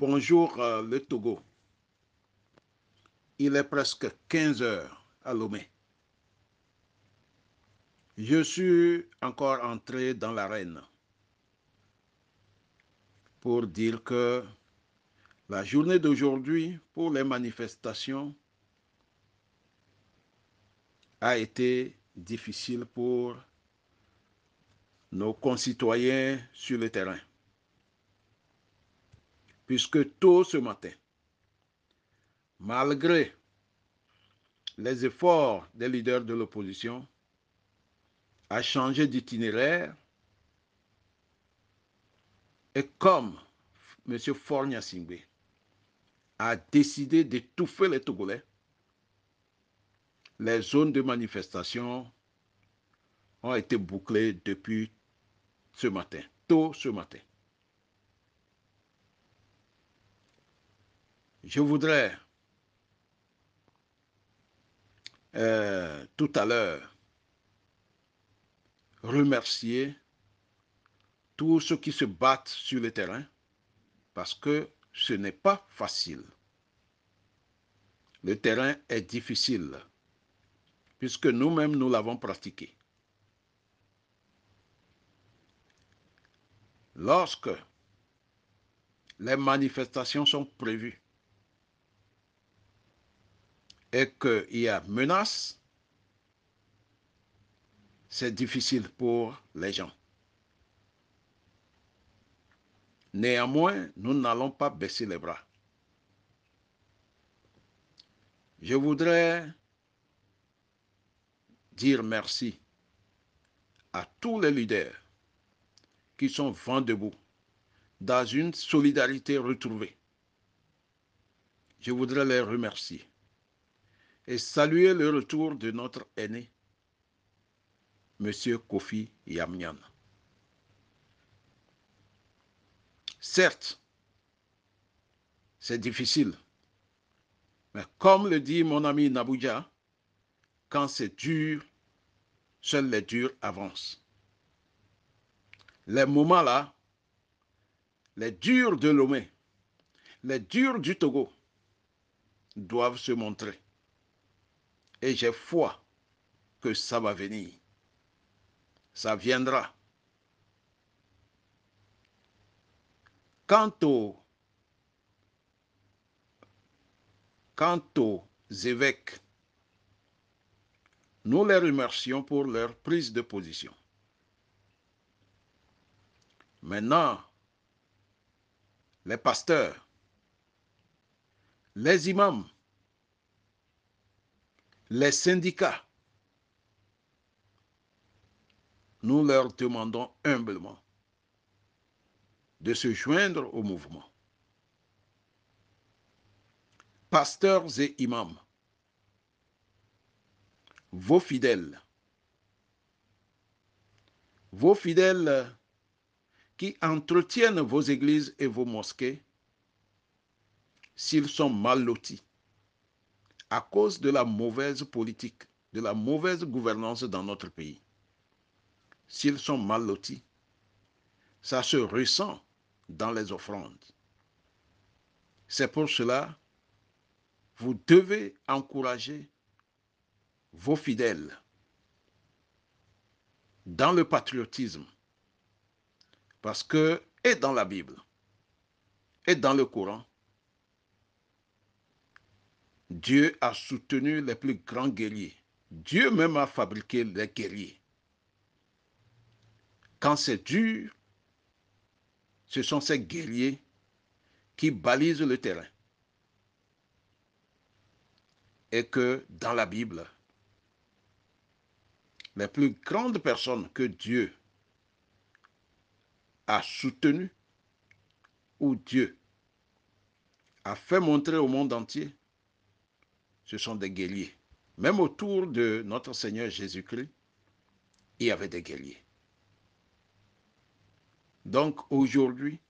Bonjour le Togo. Il est presque 15 heures à Lomé. Je suis encore entré dans l'arène pour dire que la journée d'aujourd'hui pour les manifestations a été difficile pour nos concitoyens sur le terrain. Puisque tôt ce matin, malgré les efforts des leaders de l'opposition à changer d'itinéraire, et comme M. Fornia Singbe a décidé d'étouffer les Togolais, les zones de manifestation ont été bouclées depuis ce matin, tôt ce matin. Je voudrais tout à l'heure remercier tous ceux qui se battent sur le terrain parce que ce n'est pas facile. Le terrain est difficile puisque nous-mêmes nous l'avons pratiqué. Lorsque les manifestations sont prévues et qu'il y a menace, c'est difficile pour les gens. Néanmoins, nous n'allons pas baisser les bras. Je voudrais dire merci à tous les leaders qui sont vent debout dans une solidarité retrouvée. Je voudrais les remercier et saluer le retour de notre aîné, M. Kofi Yamyan. Certes, c'est difficile, mais comme le dit mon ami Nabouja, quand c'est dur, seuls les durs avancent. Les moments là, les durs de Lomé, les durs du Togo doivent se montrer. Et j'ai foi que ça va venir. Ça viendra. Quant aux évêques, nous les remercions pour leur prise de position. Maintenant, les pasteurs, les imams, les syndicats, nous leur demandons humblement de se joindre au mouvement. Pasteurs et imams, vos fidèles qui entretiennent vos églises et vos mosquées, s'ils sont mal lotis à cause de la mauvaise politique, de la mauvaise gouvernance dans notre pays, s'ils sont mal lotis, ça se ressent dans les offrandes. C'est pour cela vous devez encourager vos fidèles dans le patriotisme, parce que, et dans la Bible, et dans le Coran, Dieu a soutenu les plus grands guerriers. Dieu même a fabriqué les guerriers. Quand c'est dur, ce sont ces guerriers qui balisent le terrain. Et que dans la Bible, les plus grandes personnes que Dieu a soutenues, ou Dieu a fait montrer au monde entier, ce sont des guerriers. Même autour de notre Seigneur Jésus-Christ, il y avait des guerriers. Donc aujourd'hui,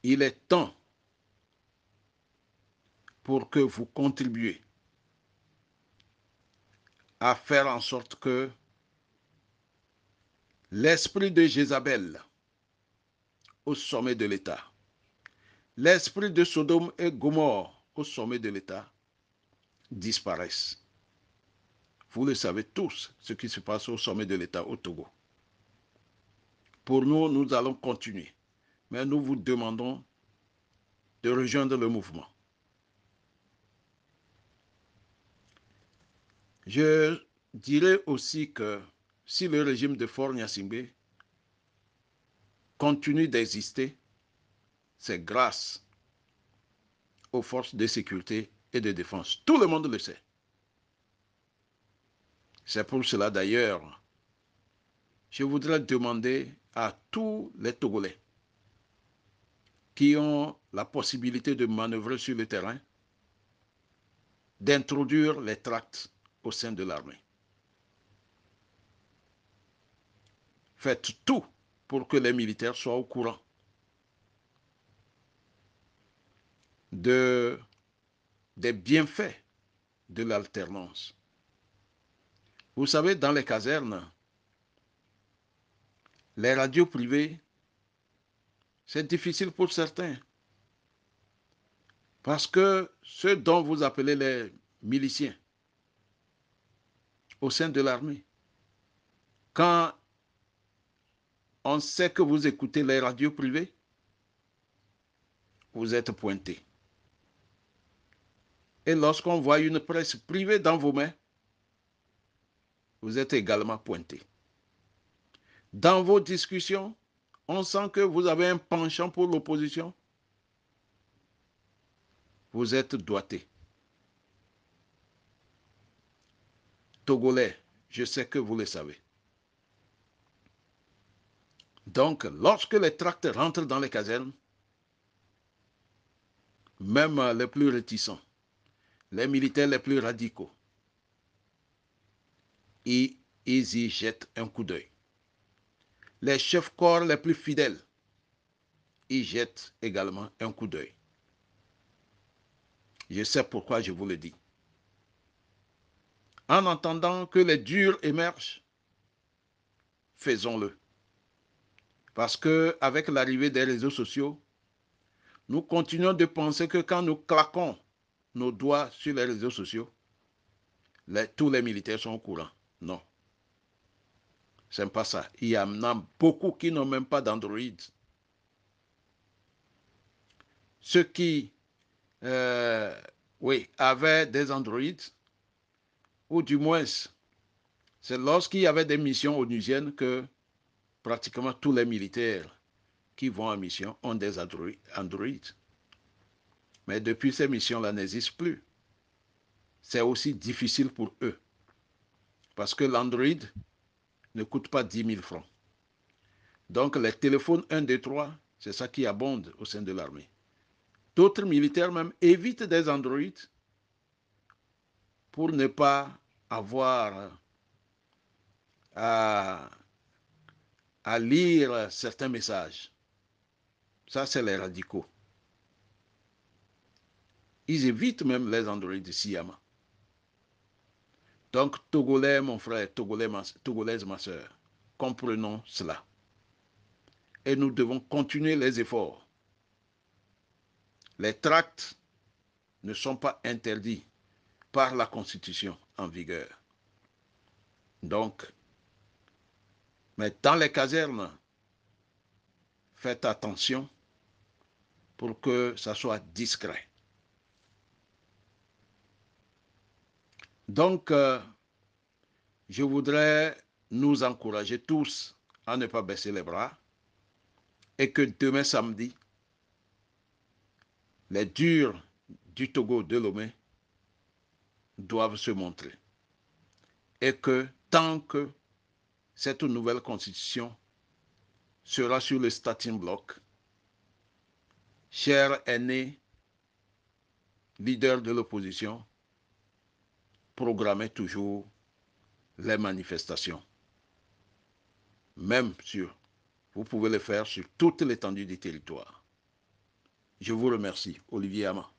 il est temps pour que vous contribuiez à faire en sorte que l'esprit de Jézabel au sommet de l'État. L'esprit de Sodome et Gomorrhe au sommet de l'État disparaissent. Vous le savez tous, ce qui se passe au sommet de l'État au Togo. Pour nous, nous allons continuer. Mais nous vous demandons de rejoindre le mouvement. Je dirais aussi que si le régime de Faure Gnassingbé continue d'exister, c'est grâce aux forces de sécurité et de défense. Tout le monde le sait. C'est pour cela d'ailleurs, je voudrais demander à tous les Togolais qui ont la possibilité de manœuvrer sur le terrain d'introduire les tracts au sein de l'armée. Faites tout pour que les militaires soient au courant des bienfaits de l'alternance. Vous savez, dans les casernes, les radios privées, c'est difficile pour certains. Parce que ceux dont vous appelez les miliciens au sein de l'armée, quand on sait que vous écoutez les radios privées, vous êtes pointé. Et lorsqu'on voit une presse privée dans vos mains, vous êtes également pointé. Dans vos discussions, on sent que vous avez un penchant pour l'opposition. Vous êtes doigté. Togolais, je sais que vous le savez. Donc, lorsque les tracts rentrent dans les casernes, même les plus réticents, les militaires les plus radicaux, ils y jettent un coup d'œil. Les chefs-corps les plus fidèles y jettent également un coup d'œil. Je sais pourquoi je vous le dis. En entendant que les durs émergent, faisons-le. Parce qu'avec l'arrivée des réseaux sociaux, nous continuons de penser que quand nous claquons nos doigts sur les réseaux sociaux, tous les militaires sont au courant. Non. Ce n'est pas ça. Il y en a beaucoup qui n'ont même pas d'Android. Ceux qui avaient des Android, ou du moins, c'est lorsqu'il y avait des missions onusiennes que pratiquement tous les militaires qui vont en mission ont des Android. Mais depuis ces missions-là n'existent plus. C'est aussi difficile pour eux. Parce que l'Android ne coûte pas 10 000 francs. Donc les téléphones 1, 2, 3, c'est ça qui abonde au sein de l'armée. D'autres militaires même évitent des Android pour ne pas avoir à lire certains messages. Ça, c'est les radicaux. Ils évitent même les Android sciemment. Donc, Togolais, mon frère, Togolaise, ma soeur, comprenons cela. Et nous devons continuer les efforts. Les tracts ne sont pas interdits par la Constitution en vigueur. Donc, mais dans les casernes, faites attention pour que ça soit discret. Donc, je voudrais nous encourager tous à ne pas baisser les bras et que demain samedi, les durs du Togo de Lomé doivent se montrer. Et que tant que cette nouvelle constitution sera sur le starting block, chers aînés, leaders de l'opposition, programmez toujours les manifestations. Même vous pouvez le faire sur toute l'étendue du territoire. Je vous remercie, Olivier Ama.